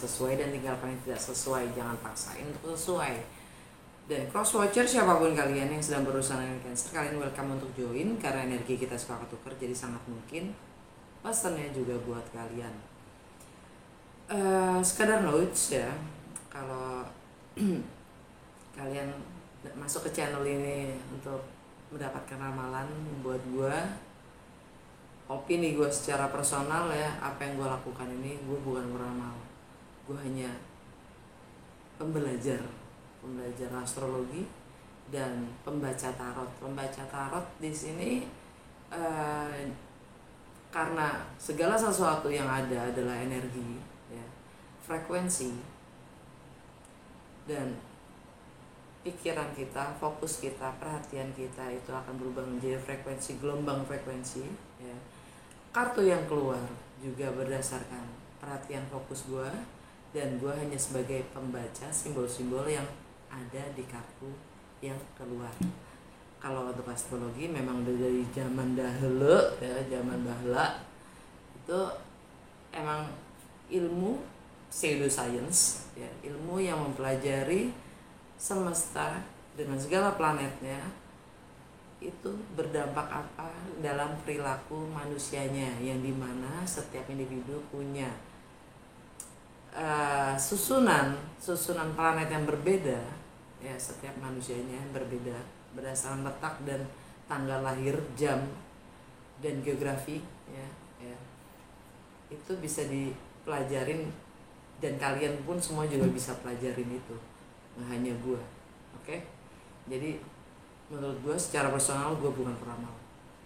sesuai dan tinggalkan yang tidak sesuai. Jangan paksain untuk sesuai. Dan cross watcher, siapapun kalian yang sedang berurusan dengan Cancer, kalian welcome untuk join karena energi kita suka ketukar, jadi sangat mungkin pesannya juga buat kalian. Sekadar notes ya, kalau kalian masuk ke channel ini untuk mendapatkan ramalan buat gue, opini gue secara personal ya, apa yang gue lakukan ini, gue bukan meramal, gue hanya pembelajar astrologi dan pembaca tarot. Pembaca tarot di sini karena segala sesuatu yang ada adalah energi ya, frekuensi, dan pikiran kita, fokus kita, perhatian kita itu akan berubah menjadi frekuensi, gelombang frekuensi ya. Kartu yang keluar juga berdasarkan perhatian fokus gue, dan gue hanya sebagai pembaca simbol-simbol yang ada di kartu yang keluar. Kalau untuk astrologi memang dari zaman dahulu ya, zaman bahla itu emang ilmu pseudoscience ya, ilmu yang mempelajari semesta dengan segala planetnya itu berdampak apa dalam perilaku manusianya, yang dimana setiap individu punya susunan planet yang berbeda ya, setiap manusianya berbeda berdasarkan letak dan tanggal lahir, jam dan geografi ya, ya. Itu bisa dipelajarin dan kalian pun semua juga bisa pelajarin itu, nggak hanya gue. Oke? Jadi menurut gue secara personal gue bukan peramal,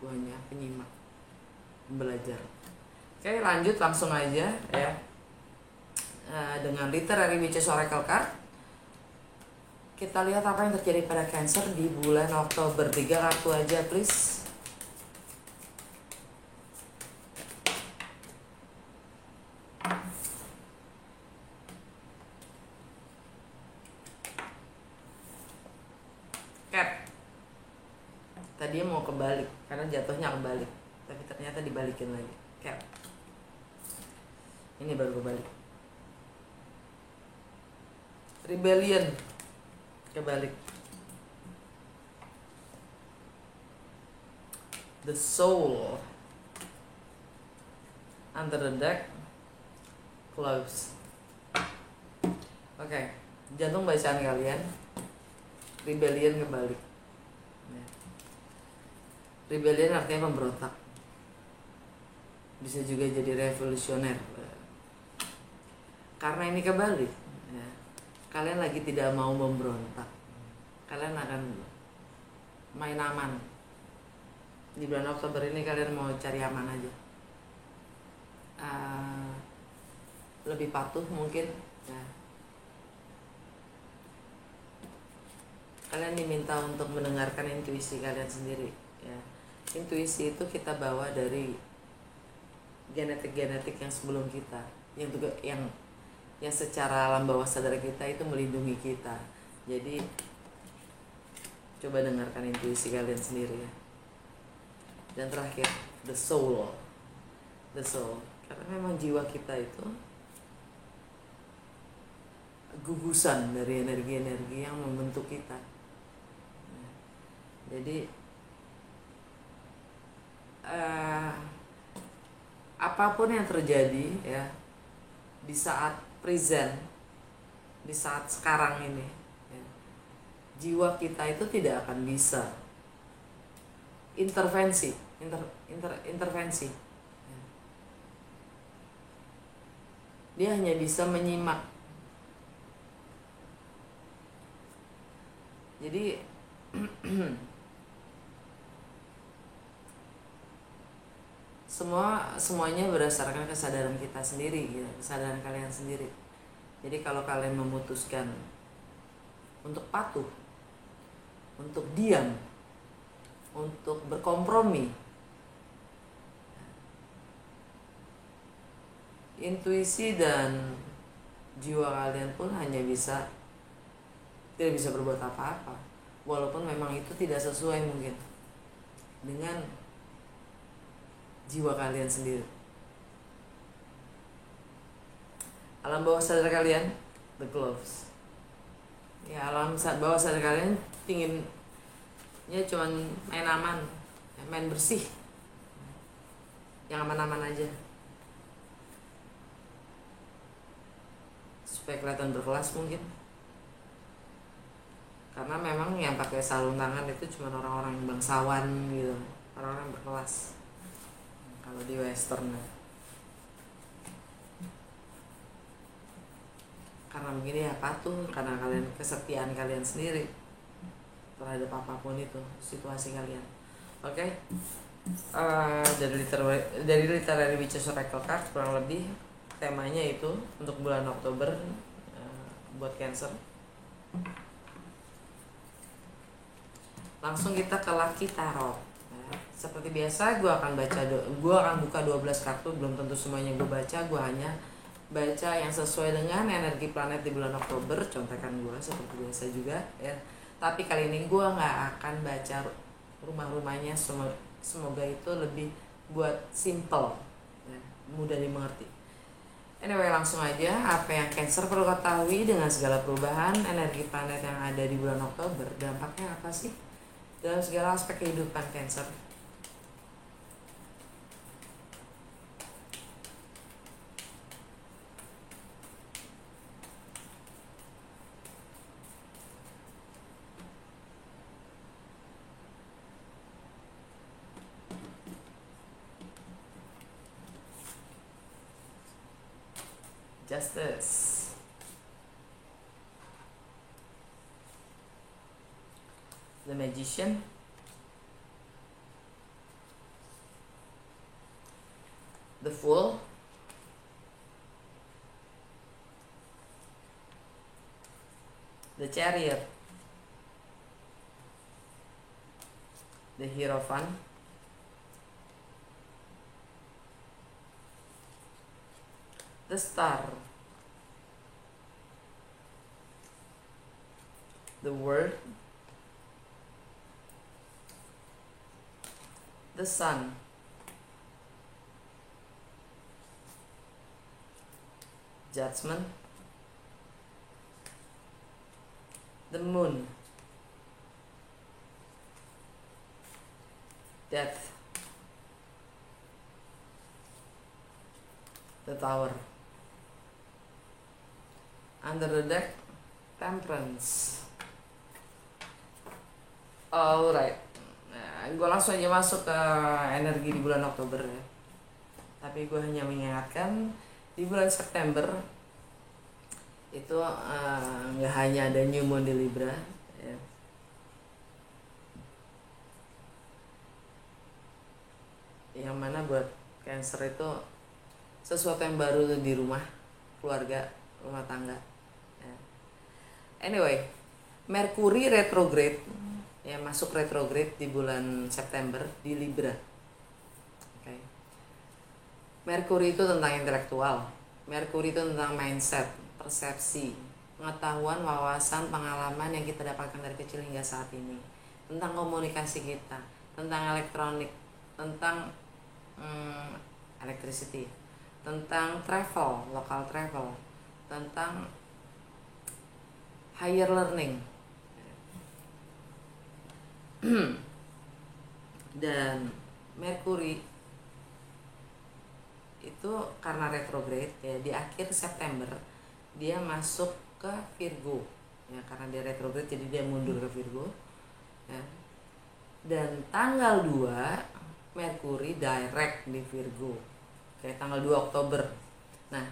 gue hanya penyimak, belajar. Oke, lanjut langsung aja ya, dengan literary witches oracle card. Kita lihat apa yang terjadi pada Cancer di bulan Oktober. 3 kartu aja please. Tadi mau kebalik karena jatuhnya kebalik, tapi ternyata dibalikin lagi. Cap. Ini baru kebalik. Rebellion kebalik. The Soul under the deck close. Oke, jantung bacaan kalian. Rebellion kebalik. Rebellion artinya pemberontak, bisa juga jadi revolusioner. Karena ini kebalik ya, kalian lagi tidak mau memberontak, kalian akan main aman. Di bulan Oktober ini kalian mau cari aman aja, lebih patuh mungkin ya. Kalian diminta untuk mendengarkan intuisi kalian sendiri ya. Intuisi itu kita bawa dari genetik yang sebelum kita, yang juga yang secara alam bawah sadar kita itu melindungi kita. Jadi coba dengarkan intuisi kalian sendiri ya. Dan terakhir the soul, karena memang jiwa kita itu gugusan dari energi-energi yang membentuk kita. Jadi apapun yang terjadi ya di saat present, di saat sekarang ini ya, jiwa kita itu tidak akan bisa intervensi ya. Dia hanya bisa menyimak. Jadi semuanya berdasarkan kesadaran kita sendiri ya, kesadaran kalian sendiri. Jadi kalau kalian memutuskan untuk patuh, untuk diam, untuk berkompromi, intuisi dan jiwa kalian pun hanya tidak bisa berbuat apa-apa, walaupun memang itu tidak sesuai mungkin dengan jiwa kalian sendiri. Alam bawah sadar kalian, the gloves. Ya, alam bawah sadar kalian pinginnya cuman main aman, main bersih, yang aman-aman aja, supaya kelihatan berkelas mungkin. Karena memang yang pakai sarung tangan itu cuma orang-orang yang bangsawan gitu, orang-orang yang berkelas kalau di western. Karena begini ya, patuh karena kalian, kesetiaan kalian sendiri terhadap apapun itu situasi kalian. Oke. Dari literary witches oracle card kurang lebih temanya itu untuk bulan Oktober buat Cancer. Langsung kita ke Lucky Tarot. Seperti biasa gue akan buka 12 kartu, belum tentu semuanya gue baca, gue hanya baca yang sesuai dengan energi planet di bulan Oktober, contekan gue seperti biasa juga ya. Tapi kali ini gue nggak akan baca rumah-rumahnya, semoga itu lebih buat simple ya, mudah dimengerti. Anyway, langsung aja, apa yang Cancer perlu ketahui dengan segala perubahan energi planet yang ada di bulan Oktober, dampaknya apa sih dalam segala aspek kehidupan Cancer? Justice, the Magician, the Fool, the Chariot, the Hierophant, the Star, the Word, the Sun, Judgment, the Moon, Death, the Tower. Under the deck, Temperance. Alright, nah, gue langsung aja masuk ke energi di bulan Oktober ya. Tapi gue hanya mengingatkan di bulan September itu nggak hanya ada new moon di Libra ya. Yang mana buat Cancer itu sesuatu yang baru di rumah, keluarga, rumah tangga ya. Anyway, Merkuri retrograde ya, masuk retrograde di bulan September di Libra. Okay. Merkuri itu tentang intelektual, Merkuri itu tentang mindset, persepsi, pengetahuan, wawasan, pengalaman yang kita dapatkan dari kecil hingga saat ini, tentang komunikasi kita, tentang elektronik, tentang electricity, tentang travel, local travel, tentang higher learning. Dan Merkuri itu karena retrograde ya, di akhir September dia masuk ke Virgo ya, karena dia retrograde jadi dia mundur ke Virgo ya. Dan tanggal 2 Merkuri direct di Virgo kayak tanggal 2 Oktober. Nah,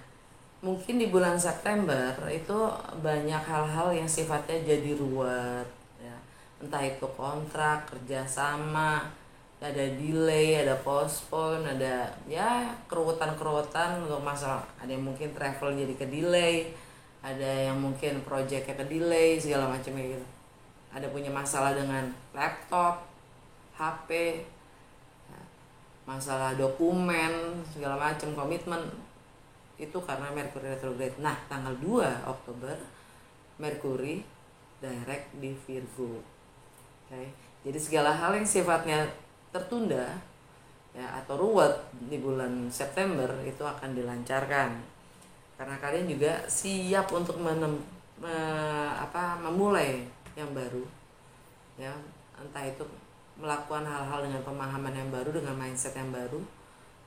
mungkin di bulan September itu banyak hal-hal yang sifatnya jadi ruwet ya. Entah itu kontrak, kerjasama, ada delay, ada postpone, ada ya keruwetan-keruwetan untuk masalah. Ada yang mungkin travel jadi ke delay, ada yang mungkin projectnya ke delay, segala macamnya gitu. Ada punya masalah dengan laptop, HP, masalah dokumen, segala macam, komitmen, itu karena Merkuri retrograde. Nah, tanggal 2 Oktober Merkuri direct di Virgo. Okay. Jadi segala hal yang sifatnya tertunda ya atau ruwet di bulan September itu akan dilancarkan. karena kalian juga siap untuk memulai yang baru, ya, entah itu melakukan hal-hal dengan pemahaman yang baru, dengan mindset yang baru,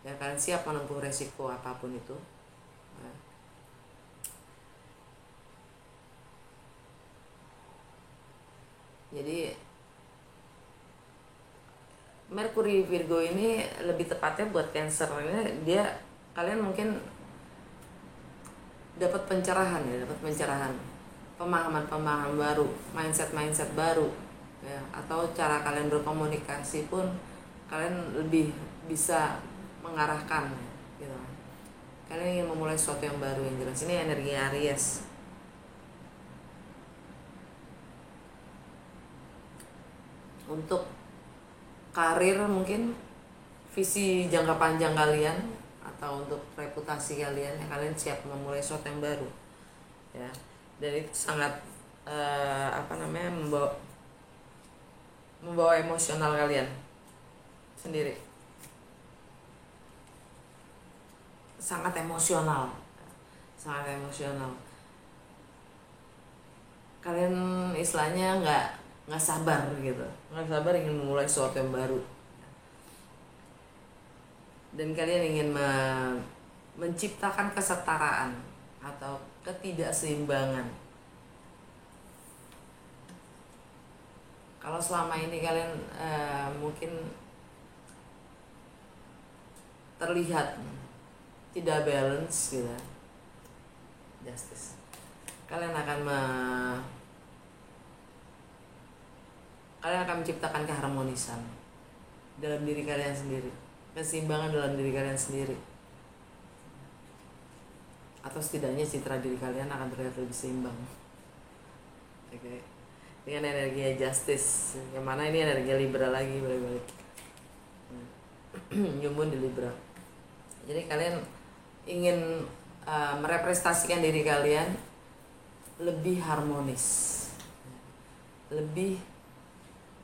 ya, kalian siap menempuh resiko apapun itu, ya. Jadi Mercury Virgo ini lebih tepatnya buat Cancer ini, dia kalian mungkin dapat pencerahan, ya, dapat pencerahan, pemahaman-pemahaman baru, mindset baru, ya, atau cara kalian berkomunikasi pun kalian lebih bisa mengarahkan, gitu. Kalian ingin memulai sesuatu yang baru, yang jelas ini energi Aries. Untuk karir mungkin visi jangka panjang kalian atau untuk reputasi kalian, ya, kalian siap memulai sesuatu yang baru, ya, dan itu sangat membawa emosional kalian sendiri, sangat emosional. Kalian istilahnya nggak sabar gitu, nggak sabar ingin memulai sesuatu yang baru, dan kalian ingin menciptakan kesetaraan atau ketidakseimbangan. Kalau selama ini kalian mungkin terlihat tidak balance gitu, justice, kalian akan menciptakan keharmonisan dalam diri kalian sendiri, keseimbangan dalam diri kalian sendiri, atau setidaknya citra diri kalian akan terlihat lebih seimbang. Oke. Dengan energi justice, yang mana ini energi Libra lagi, balik-balik. Nyumbun di Libra. Jadi kalian ingin merepresentasikan diri kalian lebih harmonis, lebih,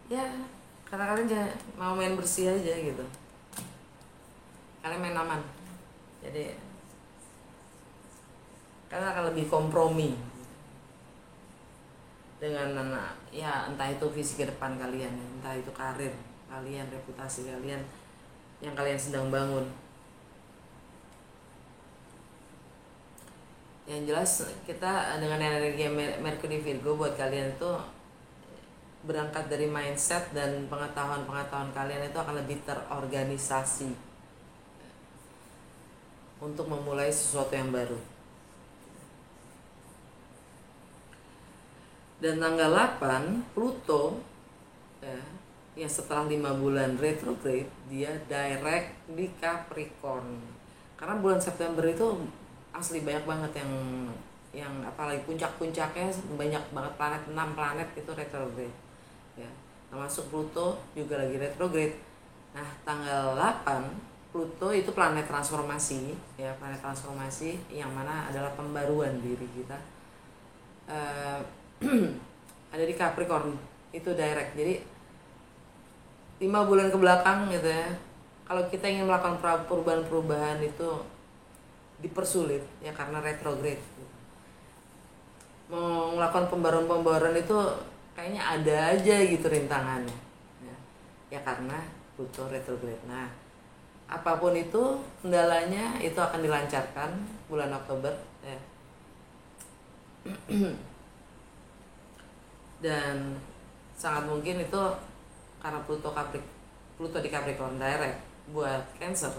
ya, karena kalian jangan mau main bersih aja gitu, kalian main aman, jadi kalian akan lebih kompromi dengan, ya, entah itu visi ke depan kalian, entah itu karir kalian, reputasi kalian yang kalian sedang bangun. Yang jelas kita dengan energi Mercury Virgo buat kalian itu berangkat dari mindset dan pengetahuan kalian itu akan lebih terorganisasi untuk memulai sesuatu yang baru. Dan tanggal 8 Pluto, ya, yang setelah 5 bulan retrograde, dia direct di Capricorn. Karena bulan September itu asli banyak banget yang apalagi puncak-puncaknya banyak banget planet, 6 planet itu retrograde, ya, termasuk Pluto juga lagi retrograde. Nah, tanggal 8 Pluto itu planet transformasi, ya, planet transformasi yang mana adalah pembaruan diri kita, ada di Capricorn itu direct. Jadi 5 bulan ke belakang gitu, ya, kalau kita ingin melakukan perubahan-perubahan itu dipersulit, ya, karena retrograde. Mau melakukan pembaruan itu kayaknya ada aja gitu rintangannya, ya karena Pluto retrograde. Nah, apapun itu kendalanya itu akan dilancarkan bulan Oktober, ya. Dan sangat mungkin itu karena Pluto di Capricorn direct buat Cancer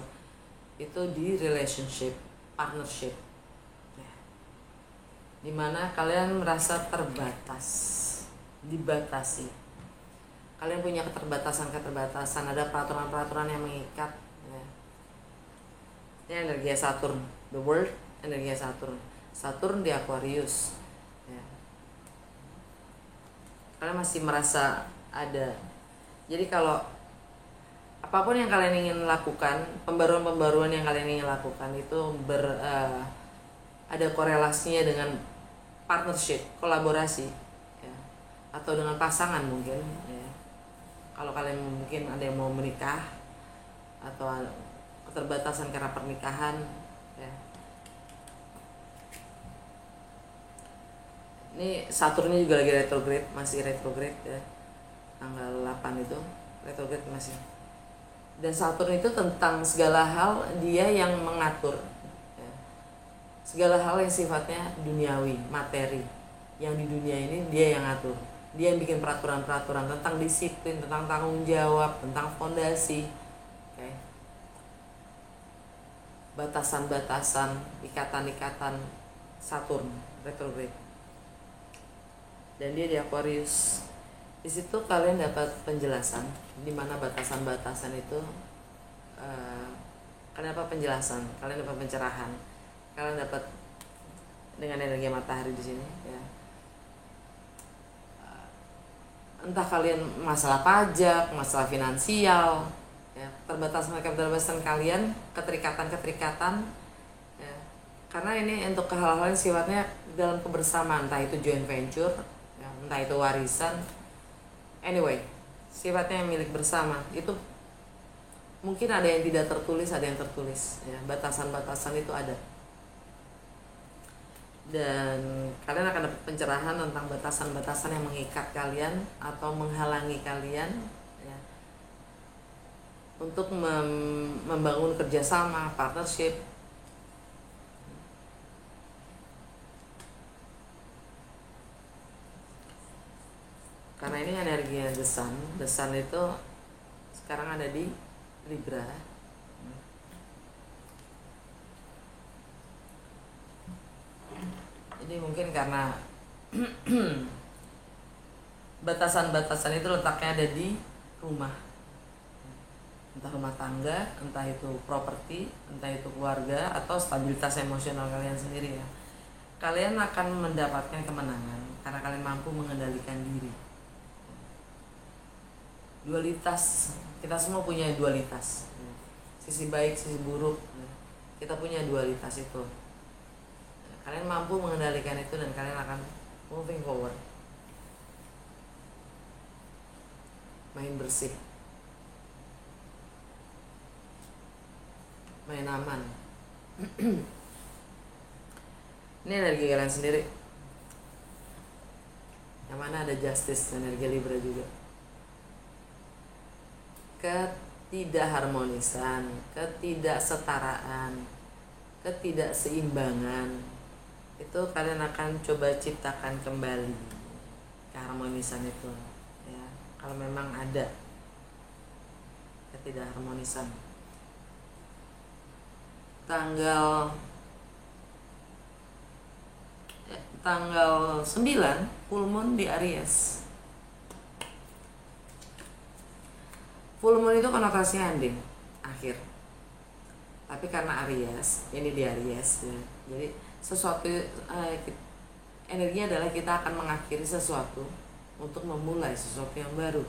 itu di relationship, partnership, ya, dimana kalian merasa terbatas, dibatasi, kalian punya keterbatasan, ada peraturan yang mengikat, ya. Ini energi Saturn, the world, energi Saturn di Aquarius, ya. Kalian masih merasa ada. Jadi kalau apapun yang kalian ingin lakukan, pembaruan yang kalian ingin lakukan itu ada korelasinya dengan partnership, kolaborasi, ya, atau dengan pasangan mungkin, ya. Kalau kalian mungkin ada yang mau menikah atau keterbatasan karena pernikahan, ya. Ini Saturnnya juga lagi retrograde, masih retrograde ya. Tanggal 8 itu retrograde masih. Dan Saturn itu tentang segala hal, dia yang mengatur ya. Segala hal yang sifatnya duniawi, materi. Yang di dunia ini dia yang ngatur. Dia yang bikin peraturan-peraturan tentang disiplin, tentang tanggung jawab, tentang fondasi. Okay. Batasan-batasan, ikatan-ikatan Saturn retrograde. Dan dia di Aquarius. Di situ kalian dapat penjelasan di mana batasan-batasan itu, kalian dapat penjelasan, kalian dapat pencerahan, kalian dapat dengan energi matahari di sini ya. Entah kalian masalah pajak, masalah finansial ya, keterbatasan kalian, keterikatan ya. Karena ini untuk hal-hal yang sifatnya dalam kebersamaan, entah itu joint venture ya, entah itu warisan, anyway sifatnya yang milik bersama. Itu mungkin ada yang tidak tertulis, ada yang tertulis ya, batasan-batasan itu ada. Dan kalian akan dapat pencerahan tentang batasan-batasan yang mengikat kalian atau menghalangi kalian ya, untuk membangun kerjasama, partnership. Karena ini energinya The Sun. The Sun itu sekarang ada di Libra. Jadi mungkin karena batasan-batasan itu letaknya ada di rumah, entah rumah tangga, entah itu properti, entah itu keluarga, atau stabilitas emosional kalian sendiri ya. Kalian akan mendapatkan kemenangan karena kalian mampu mengendalikan diri. Dualitas, kita semua punya dualitas, sisi baik, sisi buruk, kita punya dualitas itu. Kalian mampu mengendalikan itu dan kalian akan moving forward, main bersih, main aman. Ini energi kalian sendiri, yang mana ada justice, energi Libra juga. Ketidakharmonisan, ketidaksetaraan, ketidakseimbangan, itu kalian akan coba ciptakan kembali keharmonisan itu ya. Kalau memang ada ketidakharmonisan, tanggal 9 full moon di Aries. Full moon itu konotasinya ending, akhir. Tapi karena Aries, ini di Aries ya, jadi sesuatu energinya adalah kita akan mengakhiri sesuatu untuk memulai sesuatu yang baru.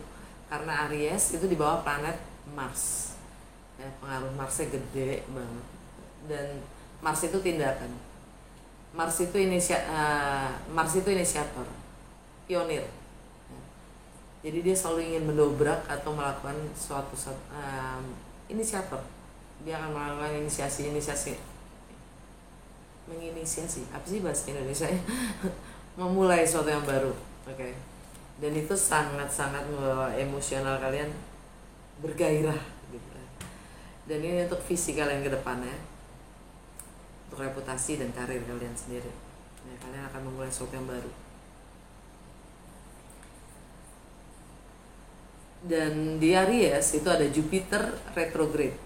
Karena Aries itu di bawah planet Mars ya, pengaruh Marsnya gede banget. Dan Mars itu tindakan, Mars itu inisiator, pionir ya. Jadi dia selalu ingin mendobrak atau melakukan suatu inisiator. Dia akan melakukan menginisiasi, apa sih bahasa Indonesia ya? Memulai sesuatu yang baru, oke. Dan itu sangat-sangat membawa emosional kalian bergairah gitu. Dan ini untuk visi kalian ke depannya, untuk reputasi dan karir kalian sendiri ya, kalian akan memulai sesuatu yang baru. Dan di Aries itu ada Jupiter retrograde.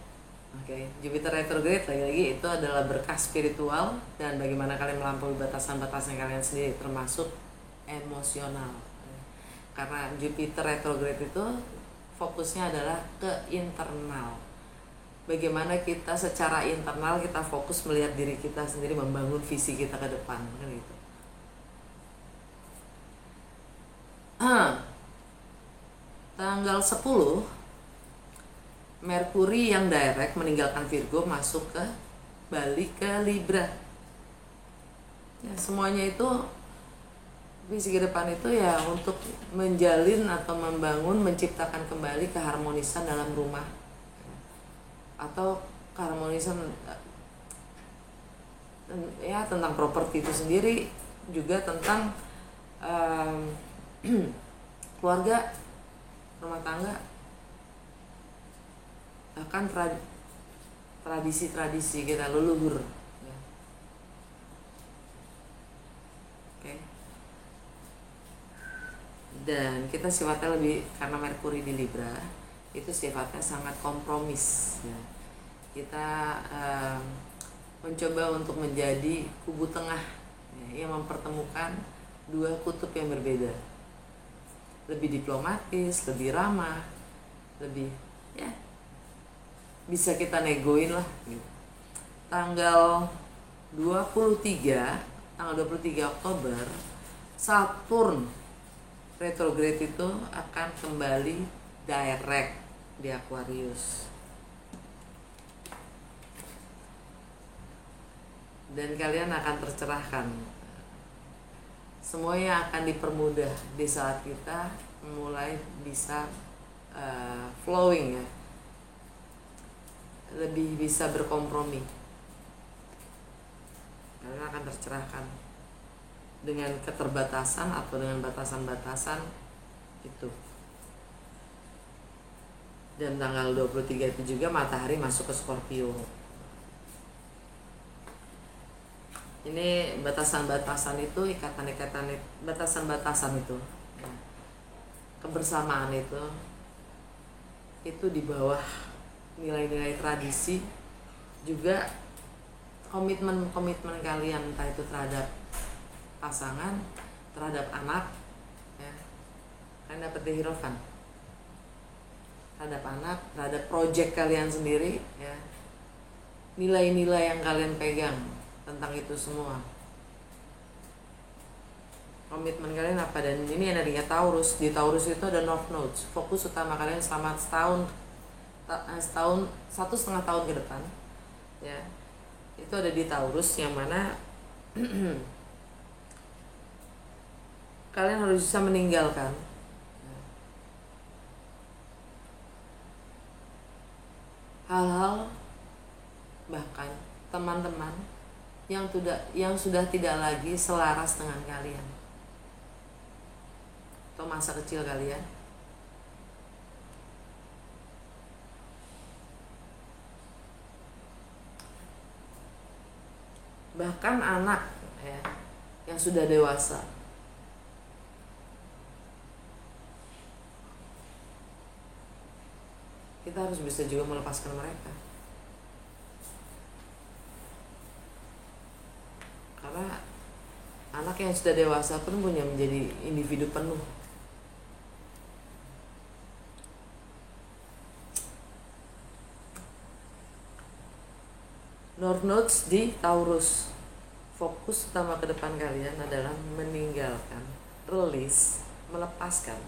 Oke, Jupiter retrograde lagi-lagi itu adalah berkah spiritual dan bagaimana kalian melampaui batasan-batasan kalian sendiri, termasuk emosional. Karena Jupiter retrograde itu fokusnya adalah ke internal. Bagaimana kita secara internal kita fokus melihat diri kita sendiri, membangun visi kita ke depan, kan gitu. Tanggal 10 Merkuri yang direct meninggalkan Virgo masuk ke balik ke Libra ya. Semuanya itu visi ke depan itu ya untuk menjalin atau membangun, menciptakan kembali keharmonisan dalam rumah atau keharmonisan ya tentang properti itu sendiri, juga tentang um, keluarga, rumah tangga, bahkan tradisi-tradisi kita leluhur ya. Oke. Dan kita sifatnya lebih, karena Merkuri di Libra itu sifatnya sangat kompromis ya. Kita mencoba untuk menjadi kubu tengah ya, yang mempertemukan dua kutub yang berbeda, lebih diplomatis, lebih ramah, lebih ya bisa kita negoin lah gitu. Tanggal 23 Oktober Saturn retrograde itu akan kembali direct di Aquarius. Dan kalian akan tercerahkan. Semuanya akan dipermudah di saat kita mulai bisa flowing ya. Lebih bisa berkompromi. Kalian akan tercerahkan dengan keterbatasan atau dengan batasan-batasan itu. Dan tanggal 23 itu juga matahari masuk ke Scorpio. Ini batasan-batasan itu, ikatan-ikatan, batasan-batasan itu ya. Kebersamaan itu di bawah nilai-nilai tradisi, juga komitmen kalian, entah itu terhadap pasangan, terhadap anak ya. Kalian dapat di Hierophant, terhadap anak, terhadap project kalian sendiri ya. Nilai-nilai yang kalian pegang tentang itu semua, komitmen kalian apa. Dan ini energinya Taurus. Di Taurus itu ada North Nodes, fokus utama kalian selama setahun 1,5 tahun ke depan ya, itu ada di Taurus, yang mana kalian harus bisa meninggalkan hal-hal, bahkan teman-teman yang sudah tidak lagi selaras dengan kalian atau masa kecil kalian. Bahkan anak ya, yang sudah dewasa. Kita harus bisa juga melepaskan mereka. Karena anak yang sudah dewasa pun punya menjadi individu penuh. North Nodes di Taurus, fokus utama ke depan kalian adalah meninggalkan, release, melepaskan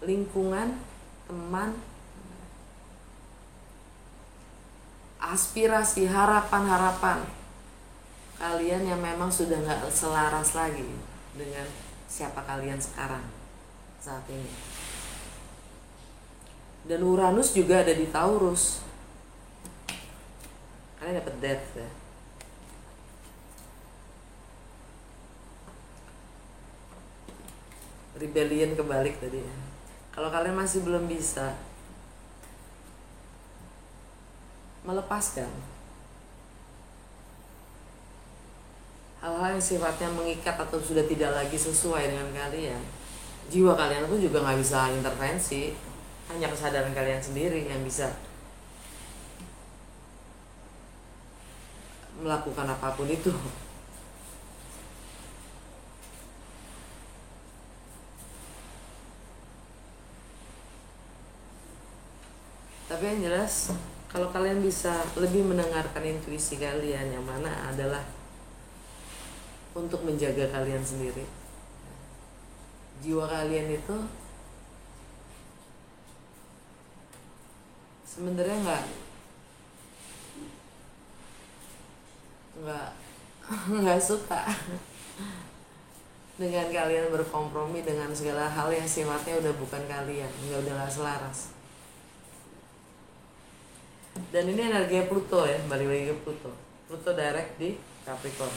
lingkungan, teman, aspirasi, harapan-harapan kalian yang memang sudah gak selaras lagi dengan siapa kalian sekarang, saat ini. Dan Uranus juga ada di Taurus. Kalian dapat death ya. Rebellion kebalik tadi ya. Kalau kalian masih belum bisa melepaskan hal-hal yang sifatnya mengikat atau sudah tidak lagi sesuai dengan kalian, jiwa kalian pun juga gak bisa intervensi. Hanya kesadaran kalian sendiri yang bisa melakukan apapun itu. Tapi yang jelas, kalau kalian bisa lebih mendengarkan intuisi kalian, yang mana adalah untuk menjaga kalian sendiri. Jiwa kalian itu sebenarnya nggak suka dengan kalian berkompromi dengan segala hal yang sifatnya udah bukan kalian, udah nggak selaras. Dan ini energi Pluto ya, balik lagi ke Pluto. Pluto direct di Capricorn.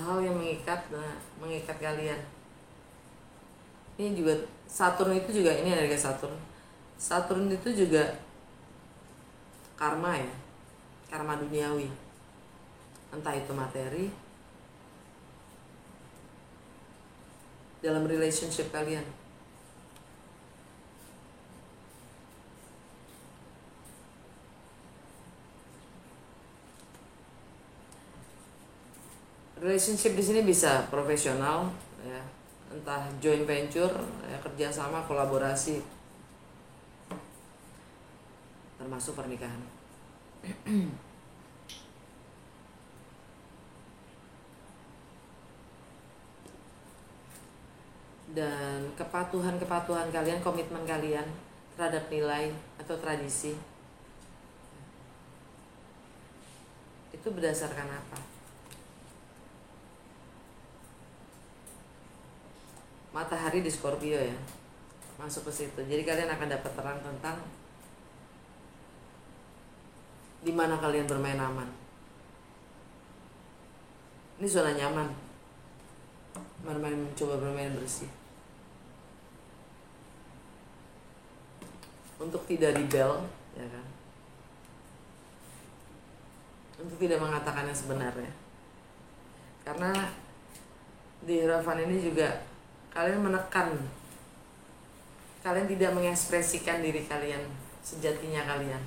hal-hal yang mengikat kalian. Ini juga Saturn itu juga, ini energi Saturn. Saturn itu juga karma ya, karma duniawi, entah itu materi dalam relationship kalian. Relationship di sini bisa profesional ya, entah joint venture ya, kerjasama, kolaborasi, termasuk pernikahan. Dan kepatuhan kalian, komitmen kalian terhadap nilai atau tradisi itu berdasarkan apa? Matahari di Scorpio ya, masuk ke situ. Jadi kalian akan dapat terang tentang di mana kalian bermain aman. Ini zona nyaman, coba bermain bersih, untuk tidak rebel ya kan, untuk tidak mengatakan yang sebenarnya. Karena di Hierophant ini juga kalian menekan, kalian tidak mengekspresikan diri kalian sejatinya kalian.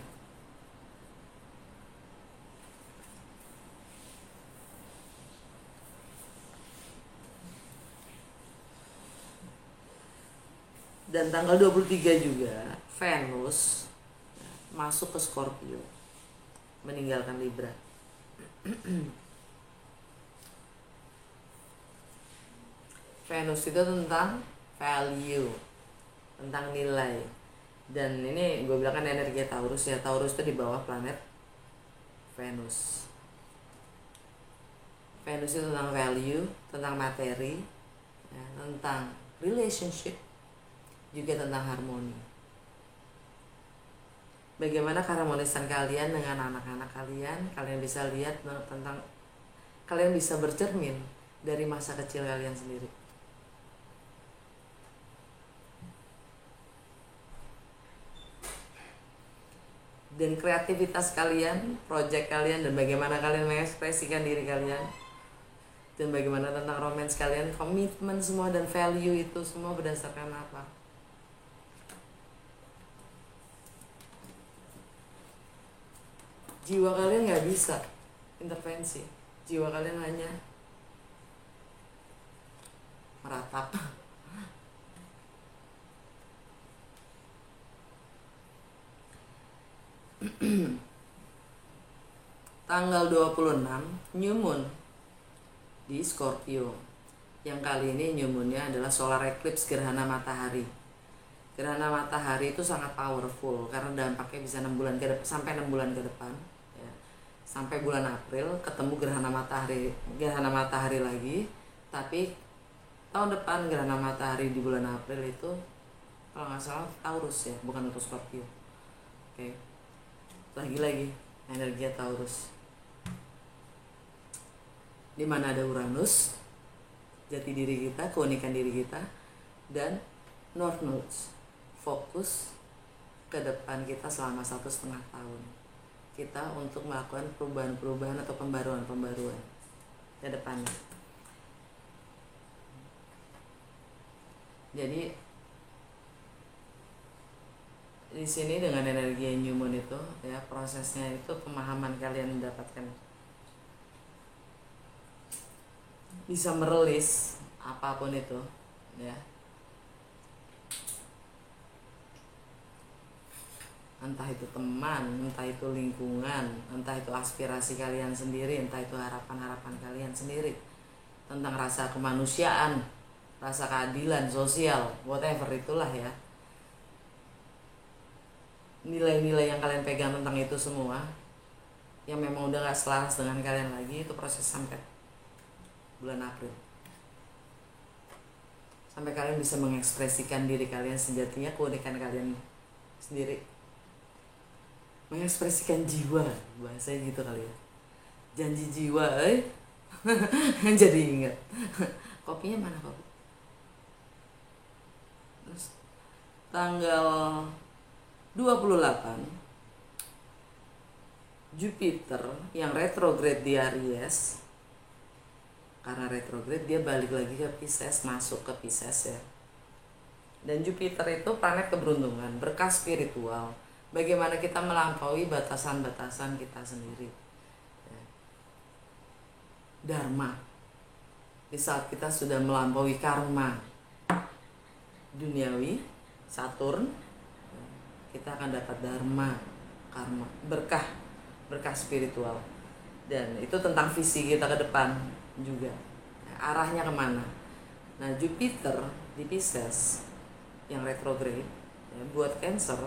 Dan tanggal 23 juga Venus masuk ke Scorpio, meninggalkan Libra. Venus itu tentang value, tentang nilai. Dan ini gue bilang kan energi Taurus ya, Taurus itu di bawah planet Venus. Venus itu tentang value, tentang materi ya, tentang relationship, juga tentang harmoni. Bagaimana keharmonisan kalian dengan anak-anak kalian, kalian bisa lihat tentang, kalian bisa bercermin dari masa kecil kalian sendiri. Dan kreativitas kalian, project kalian, dan bagaimana kalian mengekspresikan diri kalian, dan bagaimana tentang romance kalian, komitmen semua dan value itu semua berdasarkan apa? Jiwa kalian nggak bisa intervensi, jiwa kalian hanya meratap. Tanggal 26 New Moon di Scorpio. Yang kali ini New Moon-nya adalah solar eclipse, gerhana matahari. Gerhana matahari itu sangat powerful karena dampaknya bisa 6 bulan ke depan, sampai 6 bulan ke depan ya. Sampai bulan April ketemu gerhana matahari lagi. Tapi tahun depan gerhana matahari di bulan April itu kalau nggak salah Taurus ya, bukan untuk Scorpio. Oke. Lagi-lagi energi Taurus, di mana ada Uranus, jati diri kita, keunikan diri kita, dan North Nodes, fokus ke depan kita selama 1,5 tahun kita untuk melakukan perubahan-perubahan atau pembaruan ke depannya. Jadi di sini dengan energi New Moon itu ya, prosesnya itu pemahaman kalian mendapatkan, bisa merilis apapun itu ya, entah itu teman, entah itu lingkungan, entah itu aspirasi kalian sendiri, entah itu harapan-harapan kalian sendiri, tentang rasa kemanusiaan, rasa keadilan sosial, whatever itulah ya, nilai-nilai yang kalian pegang tentang itu semua yang memang udah gak selaras dengan kalian lagi, itu proses sampai bulan April, sampai kalian bisa mengekspresikan diri kalian sejatinya, keunikan kalian sendiri, mengekspresikan jiwa, bahasanya gitu kali ya, janji jiwa Jadi ingat. Kopinya mana kopi? Terus tanggal 28 Jupiter yang retrograde di Aries, karena retrograde dia balik lagi ke Pisces, masuk ke Pisces ya. Dan Jupiter itu planet keberuntungan, berkah spiritual. Bagaimana kita melampaui batasan-batasan kita sendiri. Dharma. Di saat kita sudah melampaui karma duniawi, Saturn, kita akan dapat dharma, karma, berkah spiritual. Dan itu tentang visi kita ke depan juga. Arahnya kemana? Nah, Jupiter di Pisces yang retrograde ya, buat Cancer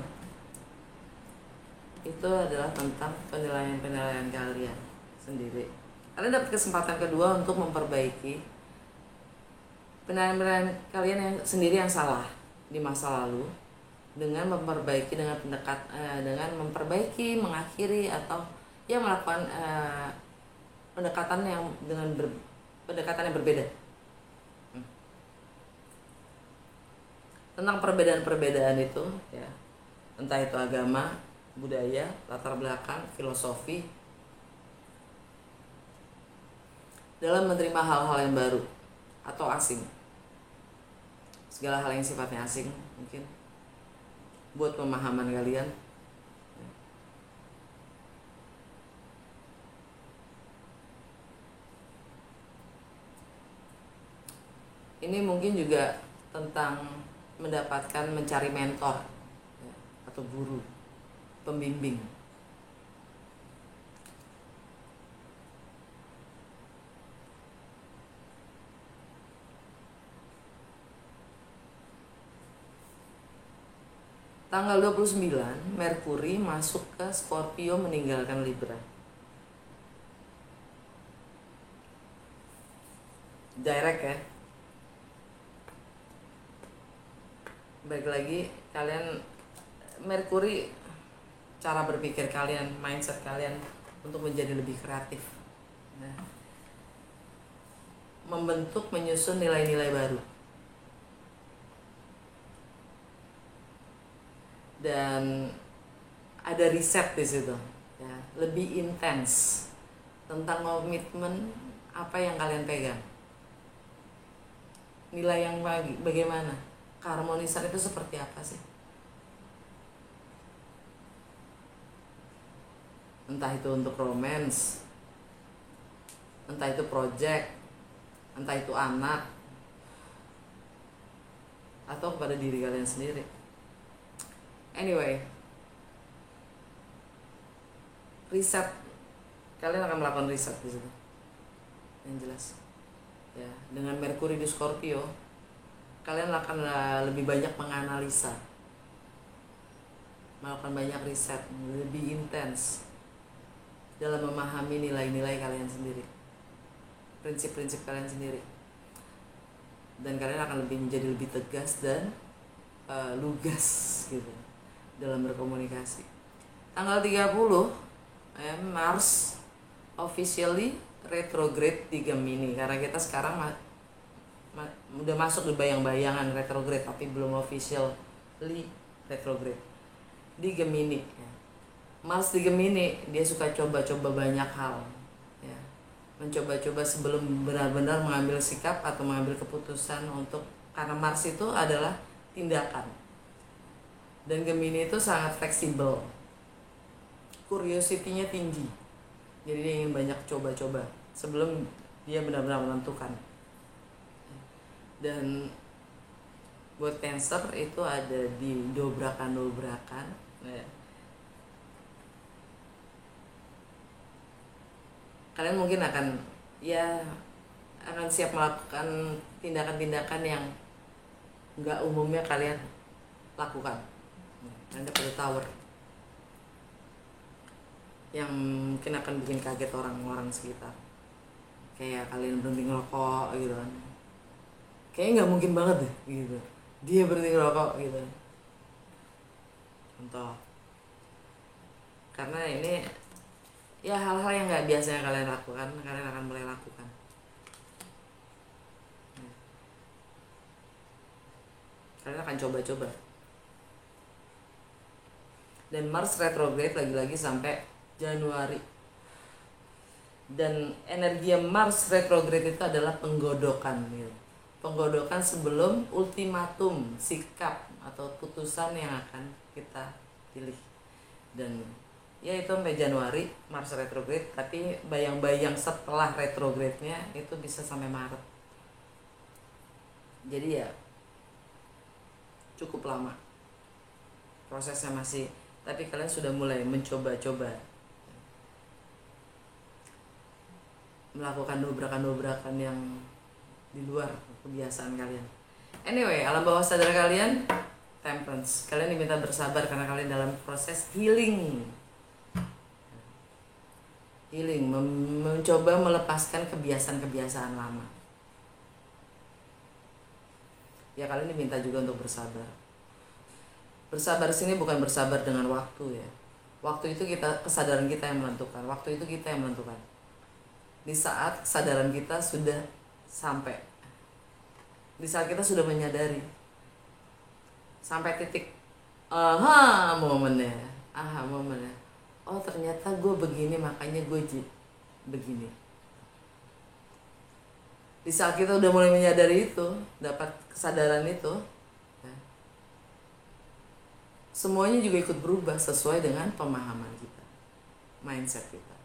itu adalah tentang penilaian kalian sendiri. Kalian dapat kesempatan kedua untuk memperbaiki penilaian kalian yang sendiri yang salah di masa lalu dengan memperbaiki dengan memperbaiki, mengakhiri atau ya melakukan pendekatan yang pendekatan yang berbeda. Tentang perbedaan-perbedaan itu ya, entah itu agama, budaya, latar belakang, filosofi, dalam menerima hal-hal yang baru atau asing, segala hal yang sifatnya asing mungkin buat pemahaman kalian. Ini mungkin juga tentang mencari mentor ya, atau guru, pembimbing. Tanggal 29 Merkuri masuk ke Scorpio meninggalkan Libra. Direct ya. Baik lagi kalian, Merkuri, cara berpikir kalian, mindset kalian untuk menjadi lebih kreatif. Nah, membentuk, menyusun nilai-nilai baru. Dan ada riset di situ, ya, lebih intens tentang komitmen apa yang kalian pegang. Nilai yang bagaimana? Keharmonisan itu seperti apa sih? Entah itu untuk romance, entah itu project, entah itu anak, atau kepada diri kalian sendiri. Anyway, riset, kalian akan melakukan riset di situ. Yang jelas, ya, dengan Merkuri di Scorpio, kalian akan lebih banyak menganalisa, melakukan banyak riset, lebih intens dalam memahami nilai-nilai kalian sendiri, prinsip-prinsip kalian sendiri, dan kalian akan menjadi lebih tegas dan lugas gitu dalam berkomunikasi. Tanggal 30 Mars officially retrograde di Gemini, karena kita sekarang udah masuk di bayang-bayangan retrograde tapi belum officially retrograde di Gemini. Mars di Gemini, dia suka coba-coba banyak hal ya. Mencoba-coba sebelum benar-benar mengambil sikap atau mengambil keputusan untuk, karena Mars itu adalah tindakan dan Gemini itu sangat fleksibel, curiosity-nya tinggi, jadi dia ingin banyak coba-coba sebelum dia benar-benar menentukan. Dan buat Cancer itu ada di dobrakan ya. Kalian mungkin akan siap melakukan tindakan-tindakan yang nggak umumnya kalian lakukan. Anda pada Tower yang mungkin akan bikin kaget orang-orang sekitar, kayak kalian berhenti ngerokok gitu kan. Kayaknya nggak mungkin banget deh gitu dia berhenti ngerokok gitu contoh, karena ini ya hal-hal yang nggak biasanya kalian lakukan, kalian akan mulai lakukan. Kalian akan coba-coba. Dan Mars retrograde lagi-lagi sampai Januari. Dan energi Mars retrograde itu adalah penggodokan gitu. Penggodokan sebelum ultimatum sikap atau putusan yang akan kita pilih. Dan ya itu sampai Januari Mars retrograde, tapi bayang-bayang setelah retrograde-nya itu bisa sampai Maret. Jadi ya cukup lama prosesnya masih, tapi kalian sudah mulai mencoba-coba melakukan dobrakan-dobrakan yang di luar kebiasaan kalian. Anyway, alam bawah sadar kalian Temperance, kalian diminta bersabar karena kalian dalam proses healing, mencoba melepaskan kebiasaan-kebiasaan lama. Ya kalian diminta juga untuk bersabar. Bersabar sini bukan bersabar dengan waktu ya. Waktu itu kesadaran kita yang menentukan. Waktu itu kita yang menentukan. Di saat kesadaran kita sudah sampai, di saat kita sudah menyadari, sampai titik momennya. Oh ternyata gue begini, makanya gue begini. Di saat kita udah mulai menyadari itu, dapat kesadaran itu, ya, semuanya juga ikut berubah sesuai dengan pemahaman kita, mindset kita.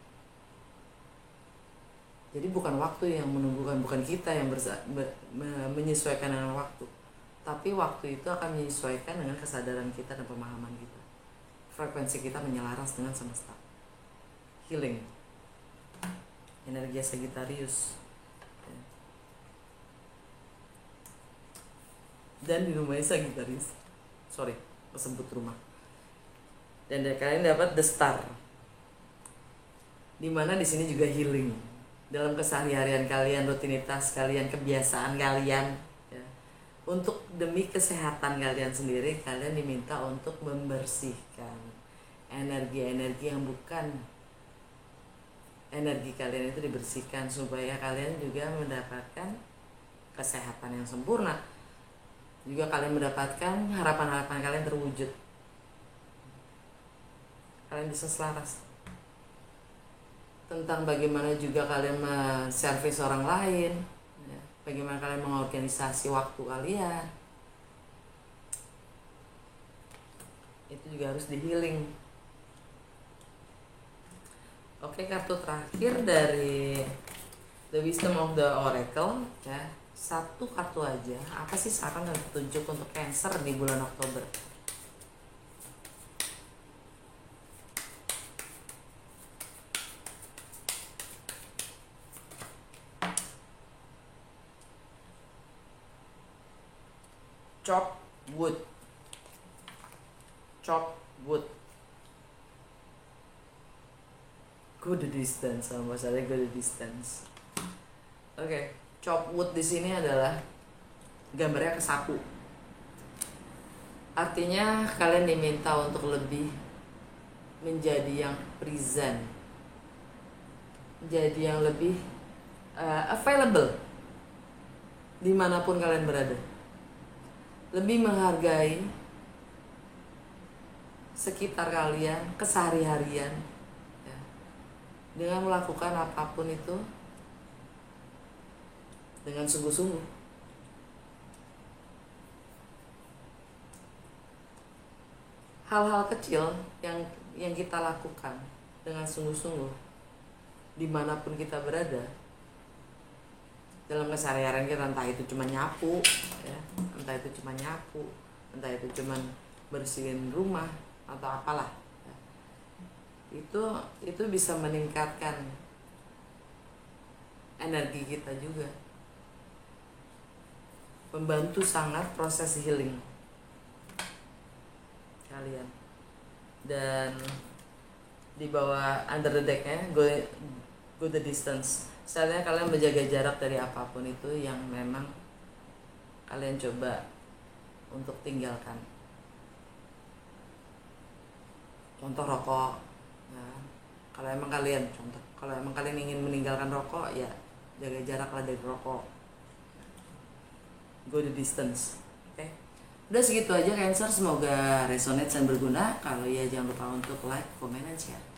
Jadi bukan waktu yang menunggukan, bukan kita yang menyesuaikan dengan waktu, tapi waktu itu akan menyesuaikan dengan kesadaran kita dan pemahaman kita. Frekuensi kita menyelaras dengan semesta. Healing, energi Sagittarius. Dan di rumahnya Sagittarius, kesebut rumah. Dan dari kalian dapat The Star, dimana di sini juga healing dalam keseharian kalian, rutinitas kalian, kebiasaan kalian ya. Untuk demi kesehatan kalian sendiri, kalian diminta untuk membersihkan energi-energi yang bukan energi kalian itu, dibersihkan supaya kalian juga mendapatkan kesehatan yang sempurna. Juga kalian mendapatkan harapan-harapan kalian terwujud. Kalian bisa selaras tentang bagaimana juga kalian menservis orang lain ya. Bagaimana kalian mengorganisasi waktu kalian, itu juga harus di healing. Oke, kartu terakhir dari The Wisdom of the Oracle ya. Satu kartu aja. Apa sih saran dan petunjuk untuk Cancer di bulan Oktober? Chop wood. Go the distance, sama bahasa go the distance. Oke. Chop wood di sini adalah gambarnya kesapu. Artinya kalian diminta untuk lebih menjadi yang present, menjadi yang lebih available dimanapun kalian berada. Lebih menghargai sekitar kalian, kesehari-harian ya. Dengan melakukan apapun itu dengan sungguh-sungguh. Hal-hal kecil yang kita lakukan dengan sungguh-sungguh dimanapun kita berada dalam keseharian kita, entah itu cuma nyapu ya, entah itu cuma bersihin rumah atau apalah ya. Itu bisa meningkatkan energi kita juga, membantu sangat proses healing kalian. Dan di bawah under the deck-nya go the distance. Misalnya kalian menjaga jarak dari apapun itu yang memang kalian coba untuk tinggalkan. Contoh rokok ya. Kalian emang kalian contoh, kalau emang kalian ingin meninggalkan rokok, ya jaga jarak lah dari rokok, go the distance. Oke, udah segitu aja Cancer, semoga resonate dan berguna. Kalau ya jangan lupa untuk like, comment, dan share.